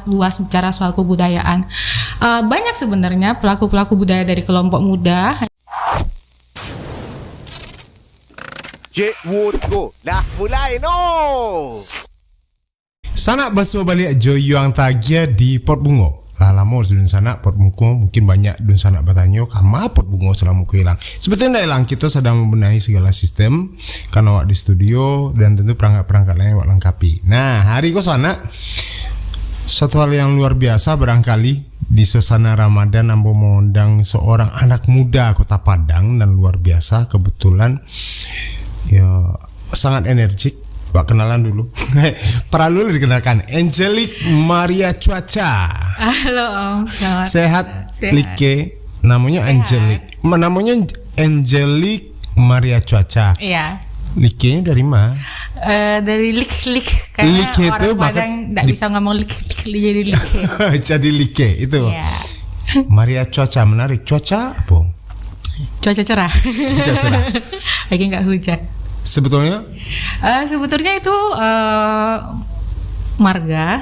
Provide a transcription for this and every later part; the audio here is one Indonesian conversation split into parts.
luas bicara soal kebudayaan. Banyak sebenarnya pelaku-pelaku budaya dari kelompok muda. Cik Woodgo, dah mulai no. Sanak basua balik Joyuang Tagia di Port Bungo. Lama dun sanak Port Bungo, mungkin banyak dun sanak bertanya kama Port Bungo selama ku hilang. Sebetulnya hilang kita sedang membenahi segala sistem karena awak di studio dan tentu perangkat-perangkat lain awak lengkapi. Nah, hari ko sana satu hal yang luar biasa barangkali di suasana Ramadan Ambo mengundang seorang anak muda Kota Padang dan luar biasa kebetulan ya sangat energik. Pak kenalan dulu. Perlu dikenalkan Angelic Maria Cuaca. Halo Om, selamat. Sehat. Like namanya Angelic. Namanya Angelic Maria Cuaca. Iya. Like-nya dari mana? Dari lik karena Like itu orang Padang enggak bisa ngomong lik jadi lik. Jadi like itu. Iya. Maria Cuaca menarik. Cuaca apa? Cuaca cerah. Cuaca cerah. Lagi enggak hujan. Sebetulnya itu marga,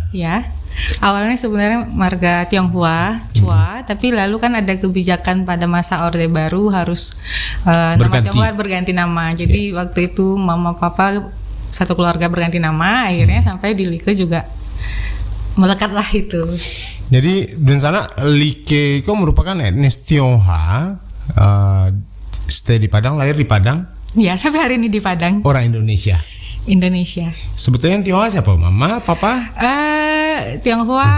ya. Awalnya sebenarnya marga Tionghoa, Chua, tapi lalu kan ada kebijakan pada masa Orde Baru harus nama Tionghoa berganti nama. Jadi waktu itu mama papa satu keluarga berganti nama, akhirnya sampai di Like juga melekatlah itu. Jadi dan sana Like itu merupakan etnis Tionghoa, stay di Padang, lahir di Padang. Ya, sampai hari ini di Padang. Orang Indonesia. Sebetulnya Tionghoa siapa? Mama, papa? Tionghoa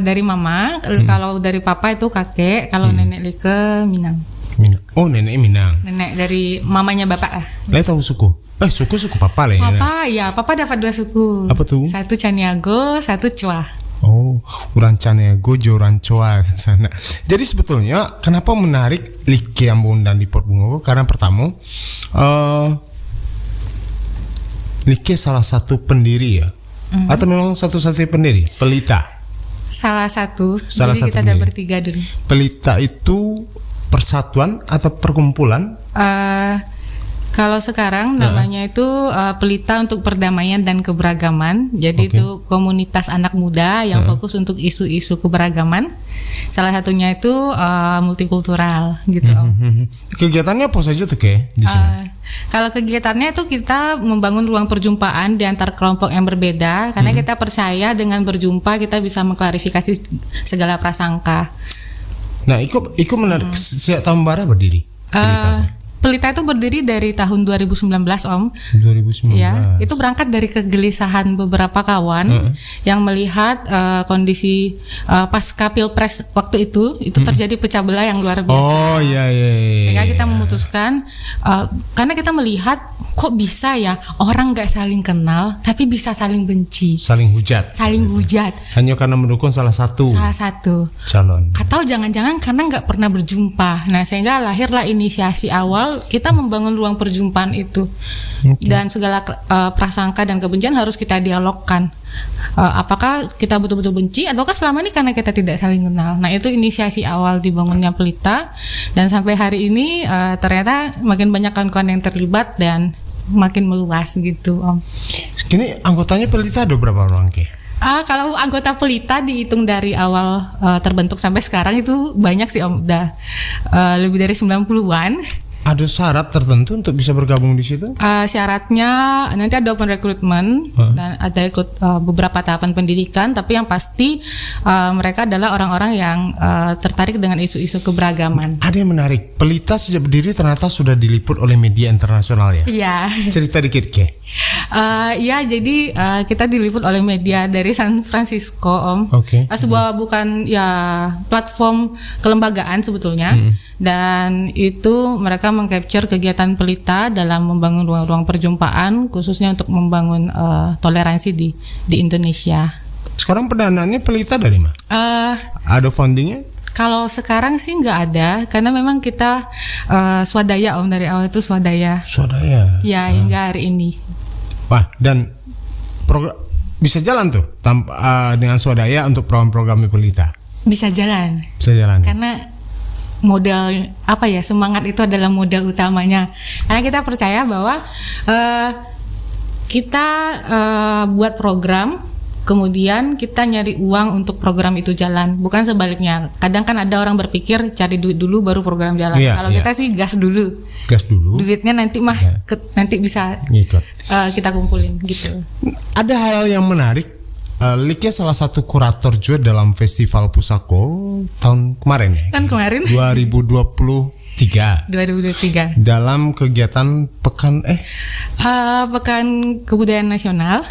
dari mama. Kalau dari papa itu kakek. Kalau nenek Like Minang. Oh, nenek Minang. Nenek dari mamanya bapak lah. Lah tahu suku? Suku papa lah ya. Papa dapat 2 suku. Apa tuh? Satu Caniago, satu Chua. Oh, orang Caniago, orang Chua sana. Jadi sebetulnya kenapa menarik Like yang undang di Port Bungo? Karena pertama, Like salah satu pendiri ya, atau memang satu-satunya pendiri? Pelita. Salah satu. Jadi kita ada bertiga dulu. Pelita itu persatuan atau perkumpulan? Kalau sekarang namanya itu Pelita untuk Perdamaian dan Keberagaman. Jadi itu komunitas anak muda yang fokus untuk isu-isu keberagaman. Salah satunya itu multikultural gitu. Kegiatannya apa saja tuh di sini? Kalau kegiatannya itu kita membangun ruang perjumpaan di antar kelompok yang berbeda karena kita percaya dengan berjumpa kita bisa mengklarifikasi segala prasangka. Nah, ikut menarik. Sejak tahun berapa berdiri? Pelita itu berdiri dari tahun 2019 Om. 2019. Ya, itu berangkat dari kegelisahan beberapa kawan yang melihat kondisi pasca Pilpres waktu itu terjadi pecah belah yang luar biasa. Oh iya. Sehingga kita memutuskan karena kita melihat kok bisa ya orang nggak saling kenal tapi bisa saling benci. Saling hujat. Hanya karena mendukung salah satu calon. Atau jangan-jangan karena nggak pernah berjumpa. Nah, sehingga lahirlah inisiasi awal kita membangun ruang perjumpaan itu. Dan segala prasangka dan kebencian harus kita dialogkan. Apakah kita betul-betul benci ataukah selama ini karena kita tidak saling kenal. Nah, itu inisiasi awal dibangunnya Pelita dan sampai hari ini ternyata makin banyak kawan-kawan yang terlibat dan makin meluas gitu Om. Kini anggotanya Pelita ada berapa orang Ki? Kalau anggota Pelita dihitung dari awal terbentuk sampai sekarang itu banyak sih Om, udah lebih dari 90-an. Ada syarat tertentu untuk bisa bergabung di situ? Syaratnya nanti ada open recruitment dan ada ikut beberapa tahapan pendidikan, tapi yang pasti mereka adalah orang-orang yang tertarik dengan isu-isu keberagaman. Ada yang menarik, Pelita sejak berdiri ternyata sudah diliput oleh media internasional ya? Iya. Cerita dikit Ke. Ya, jadi kita diliput oleh media dari San Francisco Om. Sebuah bukan ya platform kelembagaan sebetulnya. Dan itu mereka mengcapture kegiatan Pelita dalam membangun ruang-ruang perjumpaan khususnya untuk membangun toleransi di Indonesia. Sekarang pendanaannya Pelita dari mana? Ada fundingnya? Kalau sekarang sih nggak ada karena memang kita swadaya Om, dari awal itu swadaya. Ya, hingga hari ini. Wah, dan bisa jalan tuh dengan swadaya untuk program-program Pelita? Bisa jalan. Karena modal semangat itu adalah modal utamanya. Karena kita percaya bahwa kita buat program kemudian kita nyari uang untuk program itu jalan, bukan sebaliknya. Kadang kan ada orang berpikir cari duit dulu baru program jalan. Kalau kita sih gas dulu, duitnya nanti nanti bisa kita kumpulin gitu. Ada hal yang menarik. Like salah satu kurator juga dalam Festival Pusako tahun kemarin ya. Kan kemarin 2023 dalam kegiatan Pekan Kebudayaan Nasional.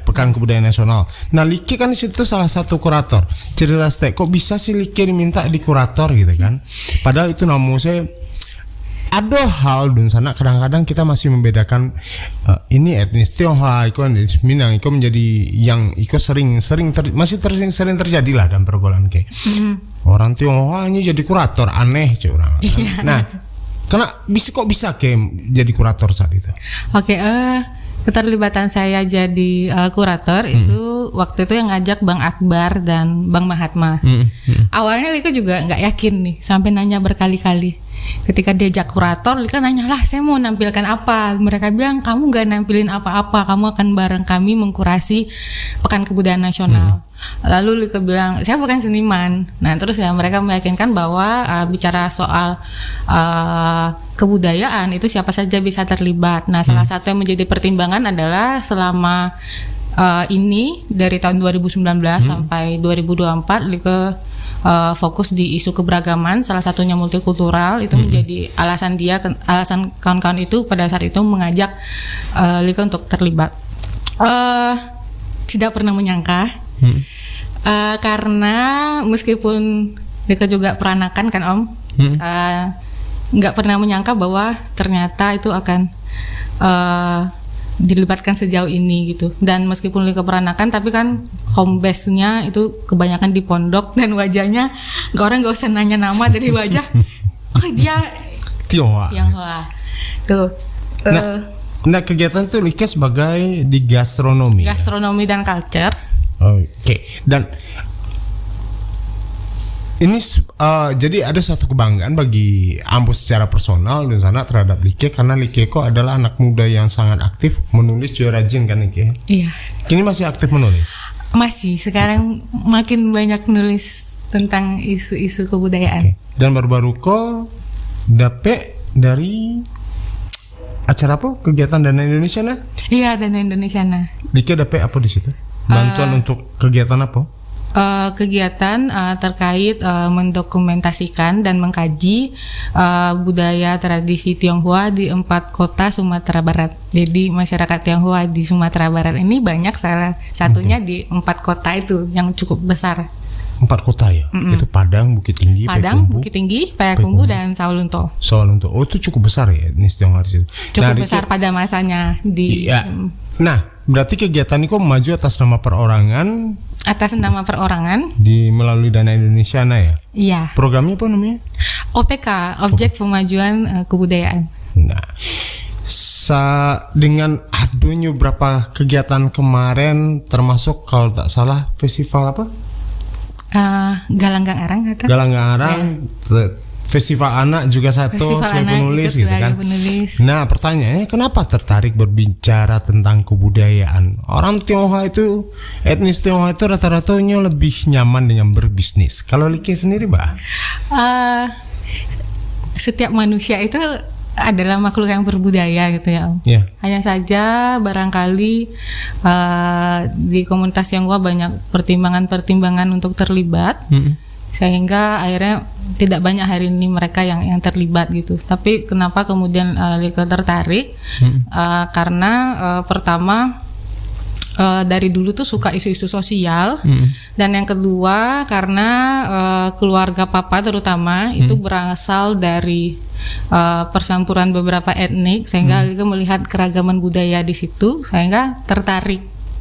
Pekan Kebudayaan Nasional. Nah, Like kan di situ salah satu kurator. Cerita kok bisa sih Like diminta di kurator gitu kan? Padahal itu namun saya ada hal dun sana kadang-kadang kita masih membedakan ini etnis Tionghoa, itu etnis Minang, itu menjadi yang itu sering terjadi lah dalam pergaulan kayak orang Tionghoa ini jadi kurator aneh orang. Nah, kok bisa kayak jadi kurator saat itu? Keterlibatan saya jadi kurator itu waktu itu yang ngajak Bang Akbar dan Bang Mahatma. Awalnya Lika juga nggak yakin nih, sampai nanya berkali-kali. Ketika diajak kurator, Lika nanya lah, saya mau nampilkan apa? Mereka bilang kamu nggak nampilin apa-apa, kamu akan bareng kami mengkurasi Pekan Kebudayaan Nasional. Lalu Lika bilang saya bukan seniman. Nah terus ya mereka meyakinkan bahwa bicara soal kebudayaan itu siapa saja bisa terlibat. Nah salah satu yang menjadi pertimbangan adalah selama ini dari tahun 2019 sampai 2024 Lika fokus di isu keberagaman, salah satunya multikultural. Itu menjadi alasan kawan-kawan itu pada saat itu mengajak Lika untuk terlibat. Tidak pernah menyangka karena meskipun Lika juga peranakan kan Om, nggak pernah menyangka bahwa ternyata itu akan dilibatkan sejauh ini gitu. Dan meskipun Lika peranakan, tapi kan home base-nya itu kebanyakan di pondok dan wajahnya orang nggak usah nanya nama dari wajah. Oh dia Tionghoa. Tuh. Nah kegiatan itu Lika sebagai di gastronomi dan culture. Oke. Dan ini jadi ada satu kebanggaan bagi Ambo secara personal di sana terhadap Like, karena Like kok adalah anak muda yang sangat aktif menulis, juga rajin kan Like? Iya. Kini masih aktif menulis? Masih, sekarang makin banyak nulis tentang isu-isu kebudayaan. Dan baru-baru kok dapet dari acara apa? Kegiatan Dana Indonesia nah? Iya, Dana Indonesia nah. Like dapet apa di situ? Bantuan untuk kegiatan apa? Kegiatan terkait mendokumentasikan dan mengkaji budaya tradisi Tionghoa di 4 kota Sumatera Barat. Jadi masyarakat Tionghoa di Sumatera Barat ini banyak, salah satunya di 4 kota itu yang cukup besar. 4 kota ya? Itu Padang, Bukit Tinggi, Payakumbuh dan Sawalunto. Oh itu cukup besar ya etnis Tionghoa di situ. Cukup besar pada masanya di. Iya. Nah berarti kegiatan ini kok maju atas nama perorangan? Atas nama perorangan melalui Dana Indonesia ya? Iya. Programnya apa namanya? OPK, Objek Pemajuan Kebudayaan. Nah, dengan adanya berapa kegiatan kemarin, termasuk kalau tak salah festival apa? Galanggang Arang atau? Galanggang Arang. Ya. Festival anak juga satu sebagai penulis gitu kan. Nah pertanyaannya kenapa tertarik berbicara tentang kebudayaan? Orang Tionghoa itu, etnis Tionghoa itu rata-ratanya lebih nyaman dengan berbisnis. Kalau Like sendiri bah? Setiap manusia itu adalah makhluk yang berbudaya gitu ya Om. Yeah. Hanya saja barangkali di komunitas Tionghoa banyak pertimbangan untuk terlibat. Sehingga akhirnya tidak banyak hari ini mereka yang terlibat gitu. Tapi kenapa kemudian Lika tertarik? Karena pertama dari dulu tuh suka isu-isu sosial, dan yang kedua karena keluarga papa terutama itu berasal dari persampuran beberapa etnik, sehingga Lika melihat keragaman budaya di situ, sehingga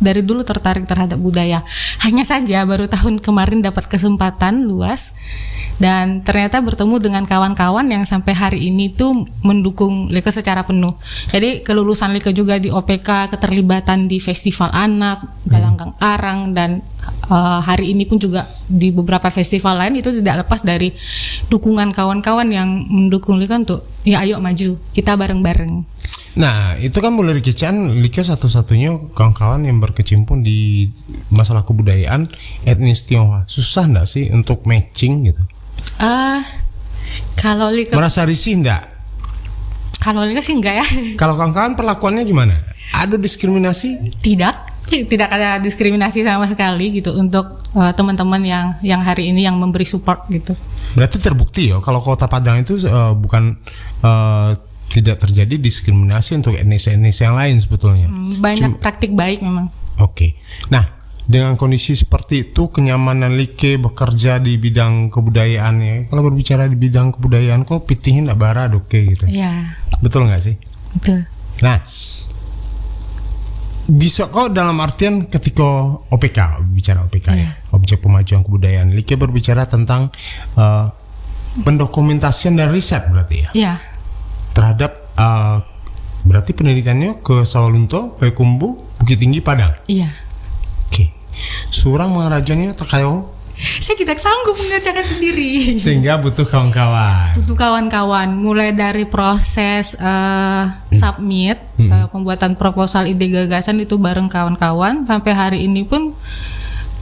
dari dulu tertarik terhadap budaya. Hanya saja baru tahun kemarin dapat kesempatan luas dan ternyata bertemu dengan kawan-kawan yang sampai hari ini tuh mendukung Lika secara penuh. Jadi kelulusan Lika juga di OPK, keterlibatan di festival anak, Galanggang Arang, dan hari ini pun juga di beberapa festival lain itu tidak lepas dari dukungan kawan-kawan yang mendukung Lika untuk ya ayo maju, kita bareng-bareng. Nah, itu kan mulai kecaan Lika satu-satunya kawan-kawan yang berkecimpung di masalah kebudayaan etnis Tionghoa. Susah enggak sih untuk matching gitu? Kalau Lika Merasa risih enggak? Kalau Lika sih enggak ya. Kalau kawan-kawan perlakuannya gimana? Ada diskriminasi? Tidak ada diskriminasi sama sekali gitu untuk teman-teman yang hari ini yang memberi support gitu. Berarti terbukti ya kalau Kota Padang itu bukan tidak terjadi diskriminasi untuk etnis-etnis yang lain sebetulnya. Banyak praktik baik memang. Oke. Nah, dengan kondisi seperti itu kenyamanan Like bekerja di bidang kebudayaan ya. Kalau berbicara di bidang kebudayaan kok pitihin enggak bara oke gitu. Iya. Betul nggak sih? Betul. Nah, bisa kok dalam artian ketika OPK bicara OPK ya, objek pemajuan kebudayaan, Like berbicara tentang pendokumentasian dan riset berarti ya. Iya. Terhadap berarti penelitiannya ke Sawalunto, Payakumbuh, Bukit Tinggi, Padang. Iya. Oke. Surang mengarajanya terkayo. Saya tidak sanggup mengerjakan sendiri. Sehingga butuh kawan-kawan. Butuh kawan-kawan, mulai dari proses submit, pembuatan proposal ide gagasan itu bareng kawan-kawan, sampai hari ini pun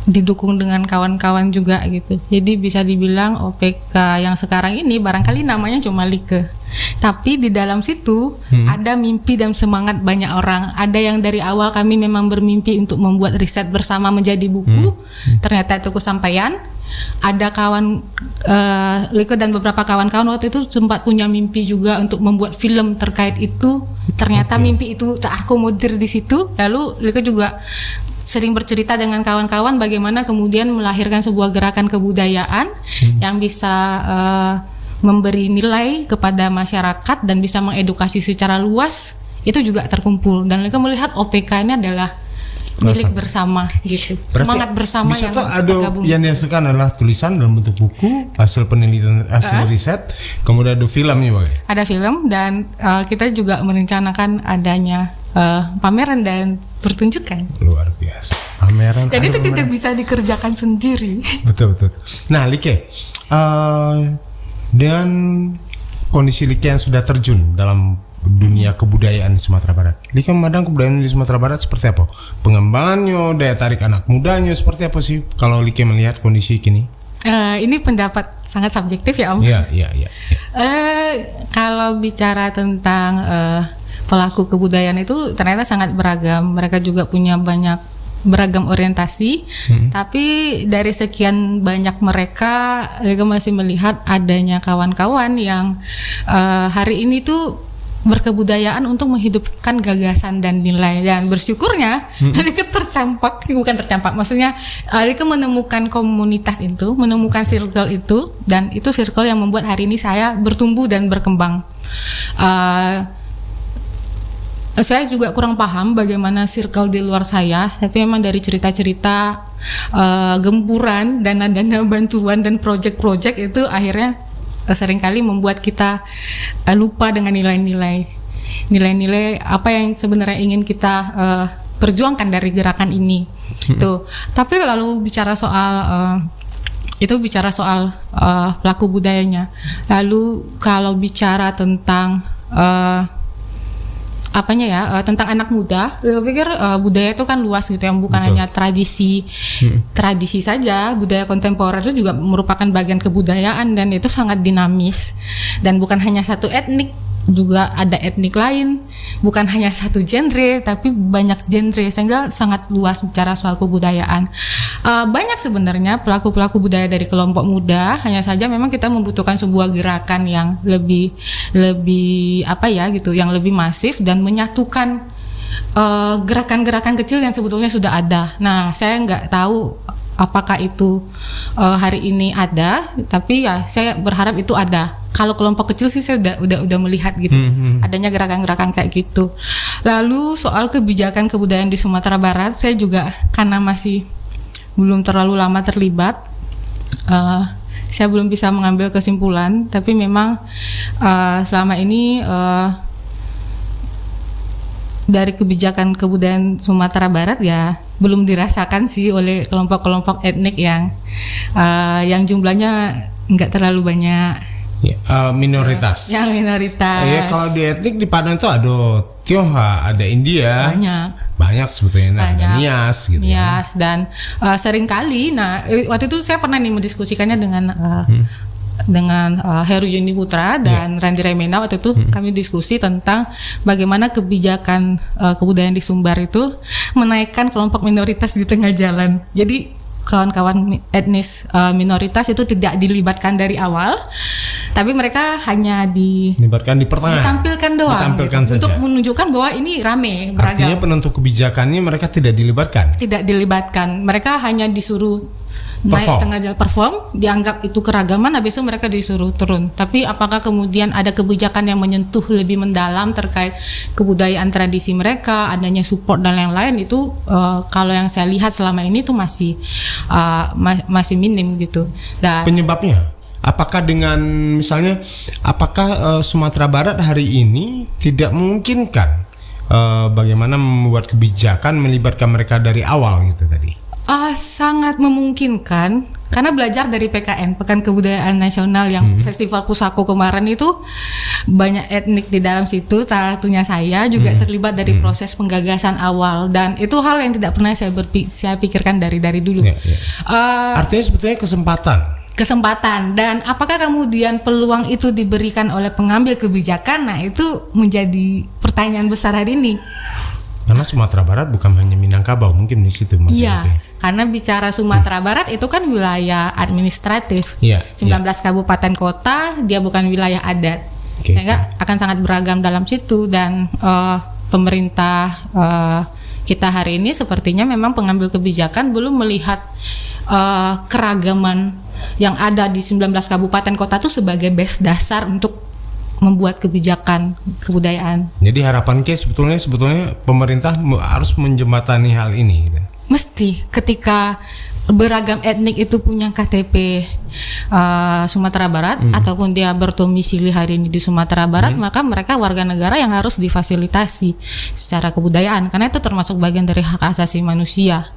didukung dengan kawan-kawan juga gitu. Jadi bisa dibilang OPK yang sekarang ini barangkali namanya cuma Like, tapi di dalam situ ada mimpi dan semangat banyak orang. Ada yang dari awal kami memang bermimpi untuk membuat riset bersama menjadi buku, ternyata itu kesampaian. Ada kawan Like dan beberapa kawan-kawan waktu itu sempat punya mimpi juga untuk membuat film terkait itu. Ternyata mimpi itu terakomodir di situ. Lalu Like juga sering bercerita dengan kawan-kawan bagaimana kemudian melahirkan sebuah gerakan kebudayaan yang bisa memberi nilai kepada masyarakat dan bisa mengedukasi secara luas. Itu juga terkumpul dan mereka melihat OPK ini adalah milik bersama gitu. Berarti semangat bersama yang ada tergabung. yang dihasilkan adalah tulisan dalam bentuk buku, hasil penelitian, hasil riset, kemudian ada filmnya Bang. Ada film dan kita juga merencanakan adanya pameran dan pertunjukan. Luar biasa. Pameran. Dan itu tidak bisa dikerjakan sendiri. Betul. Nah, Like, dengan kondisi Like yang sudah terjun dalam dunia kebudayaan di Sumatera Barat, Like memandang kebudayaan di Sumatera Barat seperti apa? Pengembangannya, daya tarik anak mudanya seperti apa sih kalau Like melihat kondisi kini? Ini pendapat sangat subjektif ya Om. Iya. Kalau bicara tentang pelaku kebudayaan itu ternyata sangat beragam. Mereka juga punya banyak beragam orientasi. Tapi dari sekian banyak mereka masih melihat adanya kawan-kawan yang hari ini tuh berkebudayaan untuk menghidupkan gagasan dan nilai, dan bersyukurnya Lika bukan tercampak, maksudnya Lika menemukan komunitas itu, menemukan circle itu, dan itu circle yang membuat hari ini saya bertumbuh dan berkembang. Saya juga kurang paham bagaimana circle di luar saya, tapi memang dari cerita-cerita gempuran, dana-dana bantuan dan project-project itu akhirnya seringkali membuat kita lupa dengan nilai-nilai apa yang sebenarnya ingin kita perjuangkan dari gerakan ini. Tuh. Tapi lalu bicara soal pelaku budayanya. Lalu kalau bicara tentang tentang anak muda, saya pikir budaya itu kan luas gitu, yang bukan hanya tradisi saja. Budaya kontemporer itu juga merupakan bagian kebudayaan dan itu sangat dinamis, dan bukan hanya satu etnik, juga ada etnik lain, bukan hanya satu genre tapi banyak genre, sehingga sangat luas bicara soal kebudayaan. Banyak sebenarnya pelaku-pelaku budaya dari kelompok muda, hanya saja memang kita membutuhkan sebuah gerakan yang lebih yang lebih masif dan menyatukan gerakan-gerakan kecil yang sebetulnya sudah ada. Nah, saya nggak tahu apakah itu hari ini ada, tapi ya saya berharap itu ada. Kalau kelompok kecil sih saya udah melihat gitu, adanya gerakan-gerakan kayak gitu. Lalu soal kebijakan kebudayaan di Sumatera Barat, saya juga karena masih belum terlalu lama terlibat, saya belum bisa mengambil kesimpulan. Tapi memang selama ini dari kebijakan kebudayaan Sumatera Barat ya belum dirasakan sih oleh kelompok-kelompok etnik yang jumlahnya nggak terlalu banyak. minoritas. Yang minoritas. Ya, kalau di etnik di Padang itu ada Tionghoa, ada India. Banyak sebetulnya. Ada Nias gitu. Nias dan seringkali waktu itu saya pernah nih mendiskusikannya dengan Heru Yuni Putra dan Randi Remena. Waktu itu kami diskusi tentang bagaimana kebijakan kebudayaan di Sumbar itu menaikkan kelompok minoritas di tengah jalan. Jadi kawan-kawan etnis minoritas itu tidak dilibatkan dari awal, tapi mereka hanya dilibatkan di pertengahan, ditampilkan doang saja untuk menunjukkan bahwa ini rame, beragam. Artinya penentu kebijakannya mereka tidak dilibatkan. Tidak dilibatkan, mereka hanya disuruh naik tengah jalan perform, dianggap itu keragaman, habis itu mereka disuruh turun. Tapi apakah kemudian ada kebijakan yang menyentuh lebih mendalam terkait kebudayaan tradisi mereka, adanya support dan lain-lain itu kalau yang saya lihat selama ini tuh masih minim gitu. Dan penyebabnya apakah dengan misalnya Sumatera Barat hari ini tidak memungkinkan bagaimana membuat kebijakan melibatkan mereka dari awal gitu tadi? Sangat memungkinkan karena belajar dari PKN, Pekan Kebudayaan Nasional yang Festival Pusako kemarin itu banyak etnik di dalam situ, salah satunya saya juga terlibat dari proses penggagasan awal dan itu hal yang tidak pernah saya pikirkan dari dulu. Artinya sebetulnya kesempatan dan apakah kemudian peluang itu diberikan oleh pengambil kebijakan? Nah itu menjadi pertanyaan besar hari ini. Karena Sumatera Barat bukan hanya Minangkabau, mungkin di situ maksudnya. Iya, karena bicara Sumatera Barat itu kan wilayah administratif. 19 kabupaten kota, dia bukan wilayah adat. Sehingga akan sangat beragam dalam situ dan pemerintah kita hari ini sepertinya memang pengambil kebijakan belum melihat keragaman yang ada di 19 kabupaten kota itu sebagai base dasar untuk membuat kebijakan kebudayaan. Jadi harapan sebetulnya pemerintah harus menjembatani hal ini. Mesti ketika beragam etnik itu punya KTP Sumatera Barat ataupun dia berdomisili hari ini di Sumatera Barat, maka mereka warga negara yang harus difasilitasi secara kebudayaan karena itu termasuk bagian dari hak asasi manusia.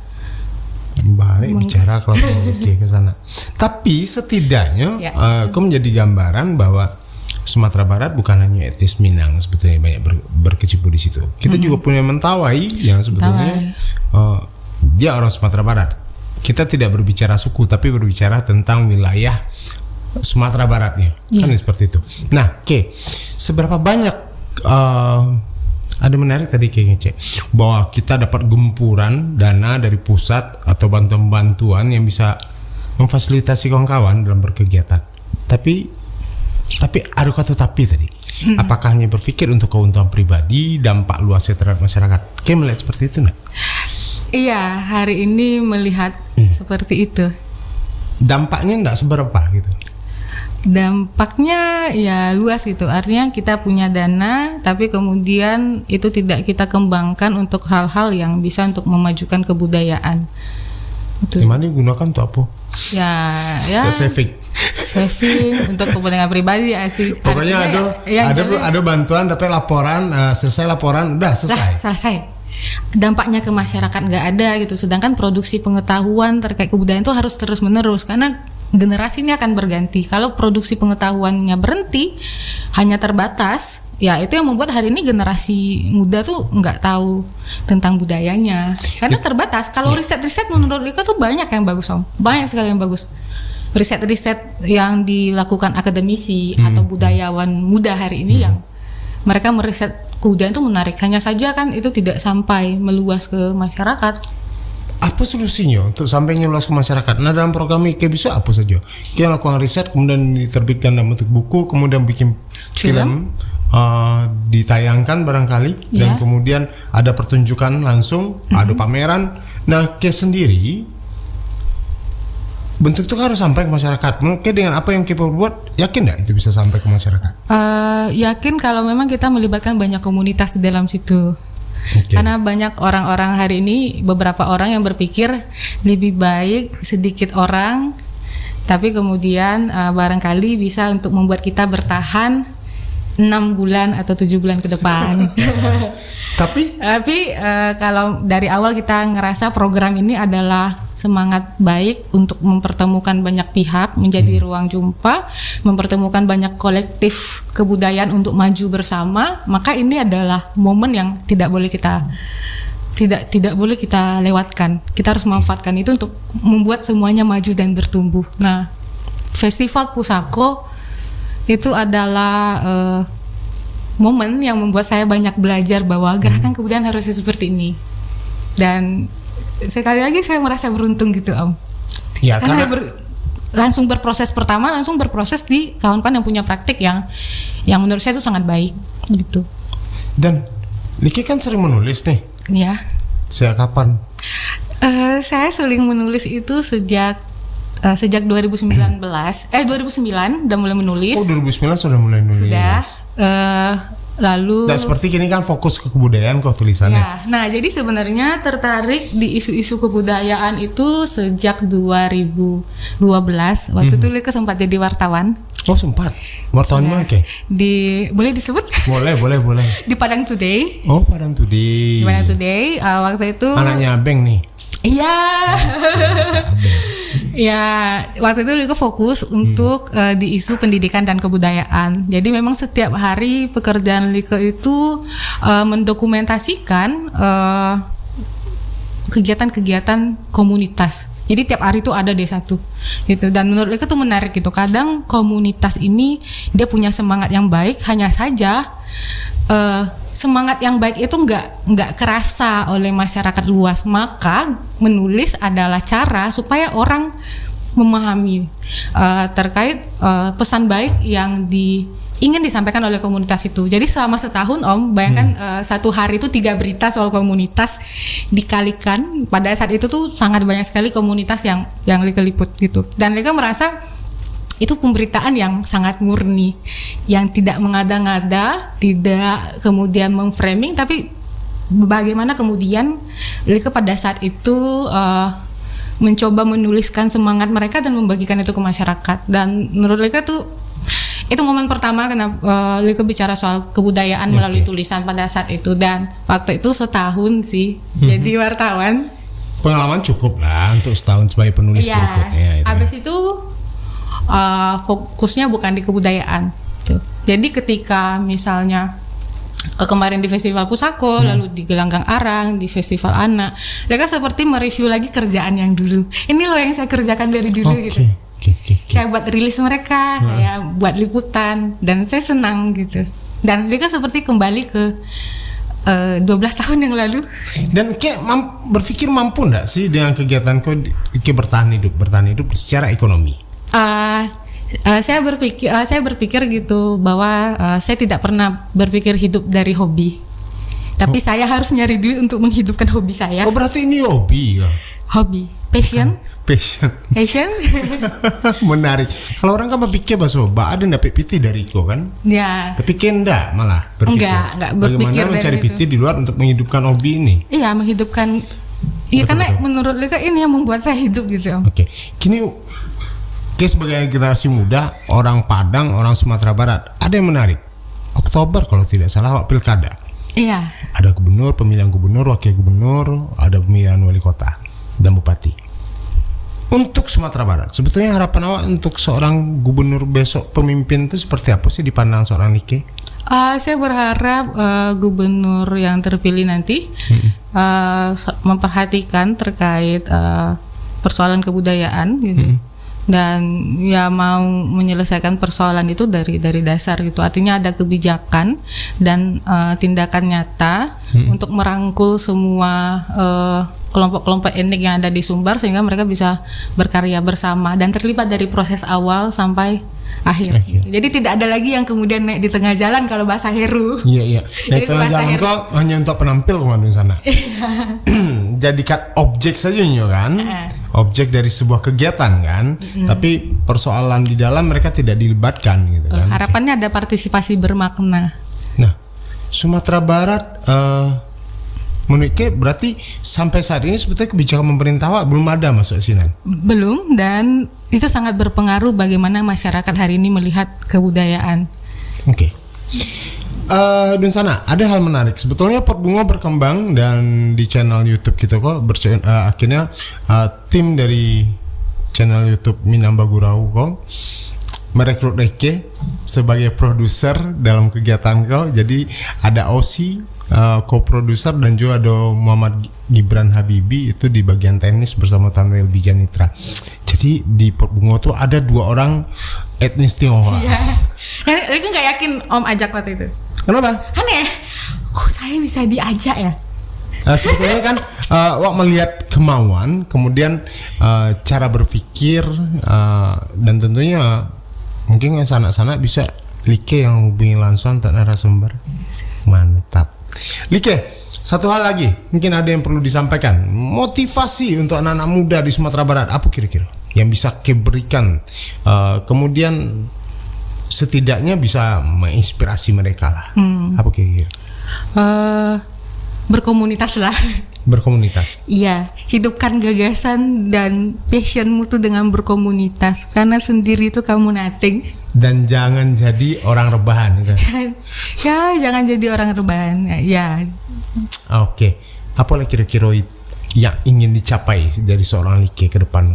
Baik bicara kalau ke sana. Tapi setidaknya aku menjadi gambaran bahwa Sumatera Barat bukan hanya etnis Minang sebetulnya banyak berkecimpung di situ. Kita juga punya Mentawai yang sebetulnya dia orang Sumatera Barat. Kita tidak berbicara suku tapi berbicara tentang wilayah Sumatera Baratnya. Kan seperti itu. Nah, seberapa banyak ada menarik tadi kayaknya bahwa kita dapat gempuran dana dari pusat atau bantuan-bantuan yang bisa memfasilitasi kawan-kawan dalam berkegiatan. Tapi ada kata tapi tadi. Apakah hanya berpikir untuk keuntungan pribadi, dampak luasnya terhadap masyarakat? Kayak melihat seperti itu enggak? Iya, hari ini melihat seperti itu. Dampaknya enggak seberapa gitu. Dampaknya ya luas gitu. Artinya kita punya dana tapi kemudian itu tidak kita kembangkan untuk hal-hal yang bisa untuk memajukan kebudayaan. Gimana digunakan untuk apa? Ya saving untuk kepentingan pribadi sih. Pokoknya ada bantuan tapi laporan selesai laporan udah selesai. Dampaknya ke masyarakat nggak ada gitu. Sedangkan produksi pengetahuan terkait kebudayaan itu harus terus menerus karena generasi ini akan berganti. Kalau produksi pengetahuannya berhenti hanya terbatas, ya itu yang membuat hari ini generasi muda tuh nggak tahu tentang budayanya karena terbatas. Kalau riset menurut Lika tuh banyak yang bagus banyak sekali yang bagus. Riset yang dilakukan akademisi atau budayawan muda hari ini yang mereka meriset kebudayaan itu menarik, hanya saja kan itu tidak sampai meluas ke masyarakat. Apa solusinya untuk sampai meluas ke masyarakat? Nah dalam program IKE bisa apa saja? Kita lakukan riset kemudian diterbitkan dalam bentuk buku, kemudian bikin film ditayangkan barangkali dan kemudian ada pertunjukan langsung, ada pameran. Nah sendiri bentuk itu harus sampai ke masyarakat. Mungkin dengan apa yang kita buat, yakin nggak itu bisa sampai ke masyarakat? Yakin kalau memang kita melibatkan banyak komunitas di dalam situ. Karena banyak orang-orang hari ini, beberapa orang yang berpikir lebih baik sedikit orang, tapi kemudian barangkali bisa untuk membuat kita bertahan 6 bulan atau 7 bulan ke depan. Tapi Kalau dari awal kita ngerasa program ini adalah semangat baik untuk mempertemukan banyak pihak menjadi ruang jumpa, mempertemukan banyak kolektif kebudayaan untuk maju bersama, maka ini adalah momen yang tidak boleh kita lewatkan. Kita harus memanfaatkan itu untuk membuat semuanya maju dan bertumbuh. Nah, Festival Pusako itu adalah momen yang membuat saya banyak belajar bahwa gerakan kebudayaan harusnya seperti ini. Dan sekali lagi saya merasa beruntung gitu, Om. ya Karena karena langsung berproses di kawan-kawan yang punya praktik yang menurut saya itu sangat baik gitu. dan Niki kan sering menulis nih. Ya. Sejak kapan? Saya sering menulis itu sejak 2009 udah mulai menulis. Oh, 2009 sudah mulai nulis. Sudah. Lalu Nah, seperti gini kan fokus ke kebudayaan kok tulisannya. ya, nah jadi sebenarnya tertarik di isu-isu kebudayaan itu sejak 2012. Waktu itu Lika sempat jadi wartawan. Oh, sempat. Wartawan mana ke? Boleh disebut? Boleh. Di Padang Today. Oh, Padang Today. Di Padang Today waktu itu. Anaknya Abeng nih. Iya. Ya, waktu itu Lika fokus untuk di isu pendidikan dan kebudayaan. Jadi memang setiap hari pekerjaan Lika itu mendokumentasikan kegiatan-kegiatan komunitas. Jadi tiap hari itu ada D1 gitu. Dan menurut Lika tuh menarik gitu. Kadang komunitas ini dia punya semangat yang baik, hanya saja semangat yang baik itu nggak kerasa oleh masyarakat luas. Maka menulis adalah cara supaya orang memahami terkait pesan baik yang ingin disampaikan oleh komunitas itu. Jadi selama setahun, Om, bayangkan satu hari itu 3 berita soal komunitas dikalikan. Pada saat itu tuh sangat banyak sekali komunitas yang Lika liput gitu. Dan Lika merasa itu pemberitaan yang sangat murni, yang tidak mengada-ngada, tidak kemudian memframing, tapi bagaimana kemudian Lika pada saat itu mencoba menuliskan semangat mereka dan membagikan itu ke masyarakat. Dan menurut Lika tuh itu momen pertama kenapa Lika bicara soal kebudayaan melalui tulisan pada saat itu. Dan waktu itu setahun sih jadi wartawan. Pengalaman cukup lah untuk setahun sebagai penulis berikutnya. Habis itu fokusnya bukan di kebudayaan tuh. Jadi ketika misalnya kemarin di Festival Pusako, lalu di Gelanggang Arang, di Festival Anak, mereka seperti mereview lagi kerjaan yang dulu. Ini loh yang saya kerjakan dari dulu gitu. Saya buat rilis mereka, saya buat liputan, dan saya senang gitu. Dan mereka seperti kembali ke 12 tahun yang lalu. Dan berpikir mampu enggak sih dengan kegiatan kau bertahan hidup secara ekonomi? Saya berpikir gitu bahwa saya tidak pernah berpikir hidup dari hobi, tapi saya harus nyari duit untuk menghidupkan hobi saya. Oh, berarti ini hobi ya? Hobi, passion. Menarik. Kalau orang kan berpikir bahwa ada ndak PT dari kau kan? Ya. Berpikir enggak malah berpikir. Enggak berpikir. Bagaimana mencari PT di luar untuk menghidupkan hobi ini? Iya, menghidupkan. Iya, karena menurut Lika ini yang membuat saya hidup gitu, Om. Oke. Kini sebagai generasi muda, orang Padang, orang Sumatera Barat, ada yang menarik. Oktober kalau tidak salah pilkada. Iya. Ada gubernur, pemilihan gubernur, wakil gubernur, ada pemilihan wali kota dan bupati. Untuk Sumatera Barat, sebetulnya harapan awak untuk seorang gubernur besok, pemimpin itu seperti apa sih dipandang seorang Nike? Saya berharap gubernur yang terpilih nanti memperhatikan terkait persoalan kebudayaan gitu. Dan ya mau menyelesaikan persoalan itu dari dasar gitu. Artinya ada kebijakan dan tindakan nyata untuk merangkul semua kelompok-kelompok etnik yang ada di Sumbar sehingga mereka bisa berkarya bersama dan terlibat dari proses awal sampai akhir. Jadi tidak ada lagi yang kemudian naik di tengah jalan kalau bahasa Heru. Iya. Naik tengah jalan kok hanya untuk penampil kemana di sana. Jadikan objek saja kan. Objek dari sebuah kegiatan kan. Tapi persoalan di dalam mereka tidak dilibatkan gitu kan. Harapannya ada partisipasi bermakna. Nah, Sumatera Barat menurut berarti sampai saat ini sebetulnya kebijakan pemerintah belum ada masuk sini. Belum, dan itu sangat berpengaruh bagaimana masyarakat hari ini melihat kebudayaan. Oke. Dun Sana, ada hal menarik. Sebetulnya Pot Bungo berkembang dan di channel YouTube kita kok akhirnya tim dari channel YouTube Minamba Gurau kok merekrut Rike sebagai produser dalam kegiatan kau. Jadi ada Osi co-produser dan juga ada Muhammad Gibran Habibi itu di bagian teknis bersama Tanwil Bijanitra. Jadi di Pot Bungo tuh ada 2 orang etnis Tionghoa. Iya. Aku nggak yakin Om ajak waktu itu. Kenapa? Aneh. Kok saya bisa diajak ya? Sebetulnya kan Wak melihat kemauan, kemudian cara berpikir dan tentunya mungkin yang sanak-sanak bisa Like yang hubungi langsung tak narasumber. Mantap. Like, satu hal lagi mungkin ada yang perlu disampaikan. Motivasi untuk anak-anak muda di Sumatera Barat apa kira-kira yang bisa berikan kemudian setidaknya bisa menginspirasi mereka lah. Apa kira-kira? Berkomunitas lah. Berkomunitas. Iya, hidupkan gagasan dan passionmu tuh dengan berkomunitas. Karena sendiri itu kamu nothing. Dan jangan jadi orang rebahan kan? Ya, jangan jadi orang rebahan. Ya. Oke. Apa lah kira-kira yang ingin dicapai dari seorang Like ke depan?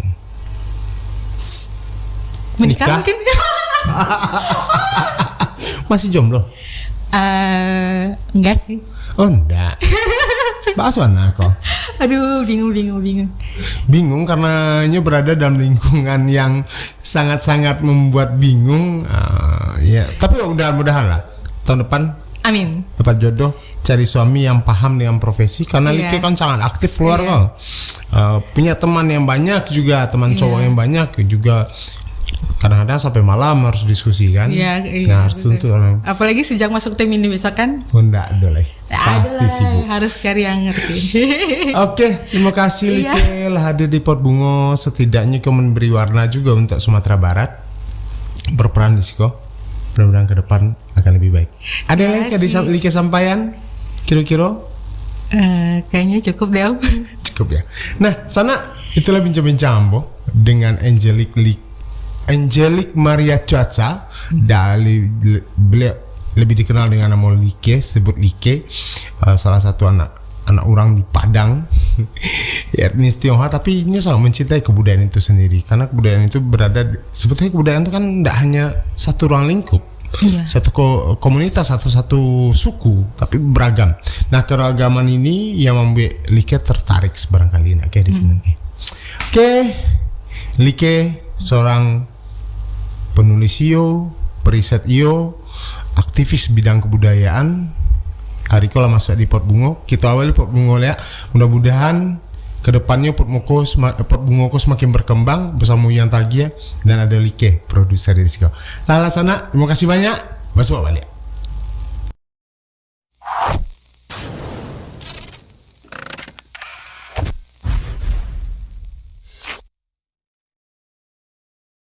Menikah mungkin? Masih jomblo? Enggak sih. Oh enggak. Bahas mana kok? Aduh, bingung. Bingung karena berada dalam lingkungan yang sangat-sangat membuat bingung. Ya, tapi mudah-mudahan lah tahun depan. Amin. Dapat jodoh, cari suami yang paham dengan profesi karena Like kan sangat aktif keluar kok. Punya teman yang banyak juga, teman cowok yang banyak juga. Kadang-kadang sampai malam harus diskusi kan. Nah, harus tuntut orang. Apalagi sejak masuk tim ini misalkan. Enggak boleh. Pasti sibuk. Harus cari yang ngerti. Oke, terima kasih Like lah hadir di Pot Bungo. Setidaknya kau memberi warna juga untuk Sumatera Barat. Berperan di Siko. Mudah-mudahan ke depan akan lebih baik. Ada yang lain yang Like sampaikan? Kira-kira? Kayaknya cukup deh. Cukup ya. Nah, Sana itulah bincang-bincang Ambo dengan Angelic Maria Cuaca. Beliau lebih dikenal dengan nama Like, sebut Like, salah satu anak orang di Padang etnis Tionghoa, tapi ini sangat mencintai kebudayaan itu sendiri karena kebudayaan itu sebetulnya kebudayaan itu kan tidak hanya satu ruang lingkup, satu komunitas, satu suku, tapi beragam. Nah, keragaman ini yang membuat Like tertarik sebarangkali kayak di sini. Oke, Like seorang penulis periset aktivis bidang kebudayaan. Hari ko lah masuk di Pot Bungo. Kita awali Pot Bungo ya. Mudah-mudahan kedepannya Pot Bungo semakin berkembang bersama Yang Tagia dan ada Like produser dari Siko. Lala Sana, terima kasih banyak. Masuk balik.